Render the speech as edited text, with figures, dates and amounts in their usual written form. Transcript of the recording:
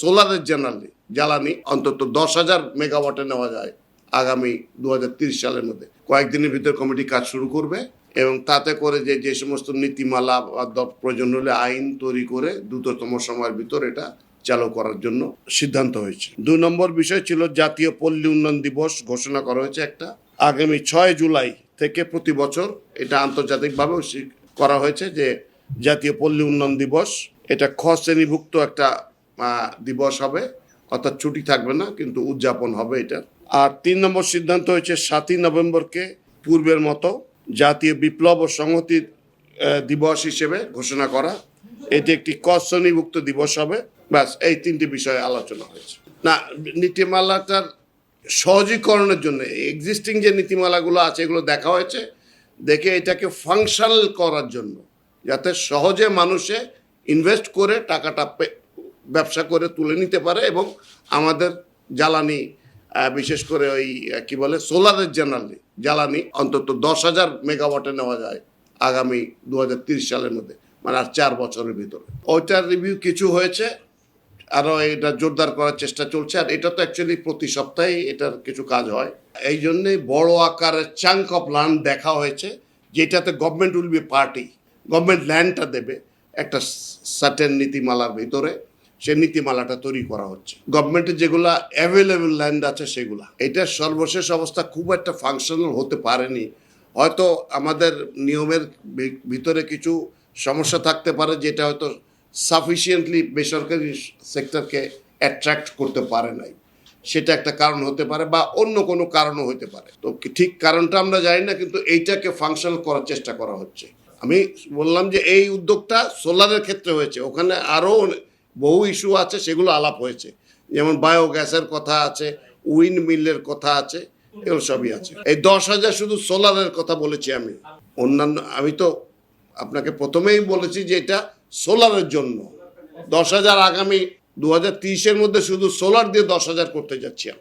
সোলারের জ্বালানি অন্তত 10,000 মেগাওয়াটে নেওয়া যায় আগামী 2030 সালের মধ্যে। কয়েকদিনের ভিতর কমিটি কাজ শুরু করবে এবং তাতে করে যে সমস্ত নীতিমালা বা প্রয়োজন হলে আইন তৈরি করে দ্রুততম সময়ের ভিতর এটা চালু করার জন্য সিদ্ধান্ত হয়েছে। 2 নম্বর বিষয় ছিল জাতীয় পল্লী উন্নয়ন দিবস ঘোষণা করা হয়েছে একটা। আগামী 6 জুলাই থেকে প্রতি বছর এটা আন্তর্জাতিকভাবেও করা হয়েছে যে জাতীয় পল্লী উন্নয়ন দিবস। এটা খ শ্রেণীভুক্ত একটা দিবস হবে, অর্থাৎ ছুটি থাকবে না, কিন্তু উদযাপন হবে এটা। আর 3 নম্বর সিদ্ধান্ত হয়েছে 7ই নভেম্বরকে পূর্বের মতো জাতীয় বিপ্লব ও সংহতি দিবস হিসেবে ঘোষণা করা। এটি একটি ক শ্রেণীভুক্ত দিবস হবে। ব্যাস, এই 3টি বিষয়ে আলোচনা হয়েছে। না, নীতিমালাটার সহজীকরণের জন্য এক্সিস্টিং যে নীতিমালাগুলো আছে এগুলো দেখা হয়েছে, দেখে এটাকে ফাংশনাল করার জন্য, যাতে সহজে মানুষে ইনভেস্ট করে টাকাটা ব্যবসা করে তুলে নিতে পারে এবং আমাদের জ্বালানি, বিশেষ করে ওই কি বলে সোলারের জ্বালানি অন্তত 10,000 মেগাওয়াটে নেওয়া যায় আগামী 2030 সালের মধ্যে, মানে আর 4 বছরের ভিতরে। ওইটার রিভিউ কিছু হয়েছে, আরও এটা জোরদার করার চেষ্টা চলছে। আর এটা তো অ্যাকচুয়ালি প্রতি সপ্তাহে এটার কিছু কাজ হয়। এই জন্যেই বড় আকারের চাঙ্ক অফ ল্যান্ড দেখা হয়েছে, যেটাতে government will be party. Government ল্যান্ডটা দেবে একটা সার্টেন নীতিমালার ভিতরে, সে নীতিমালাটা তৈরি করা হচ্ছে। গভর্নমেন্টের যেগুলা অ্যাভেলেবল ল্যান্ড আছে সেগুলা, এটার সর্বশেষ অবস্থা খুব একটা ফাংশনাল হতে পারেনি। হয়তো আমাদের নিয়মের ভিতরে কিছু সমস্যা থাকতে পারে, যেটা হয়তো সাফিসিয়েন্টলি বেসরকারি সেক্টরকে অ্যাট্রাক্ট করতে পারে নাই, সেটা একটা কারণ হতে পারে, বা অন্য কোনো কারণও হতে পারে। তো ঠিক কারণটা আমরা জানি না, কিন্তু এইটাকে ফাংশনাল করার চেষ্টা করা হচ্ছে। আমি বললাম যে এই উদ্যোগটা সোলারের ক্ষেত্রে হয়েছে, ওখানে আরও বহু ইস্যু আছে, সেগুলো আলাপ হয়েছে, যেমন বায়োগ্যাসের কথা আছে, উইন্ড মিলের কথা আছে, এগুলো সবই আছে। এই 10,000 শুধু সোলারের কথা বলেছি আমি। অন্যান্য আমি তো আপনাকে প্রথমেই বলেছি যে এটা সোলারের জন্য 10,000 আগামী 2030-এর মধ্যে শুধু সোলার দিয়ে 10,000 করতে যাচ্ছি আমরা।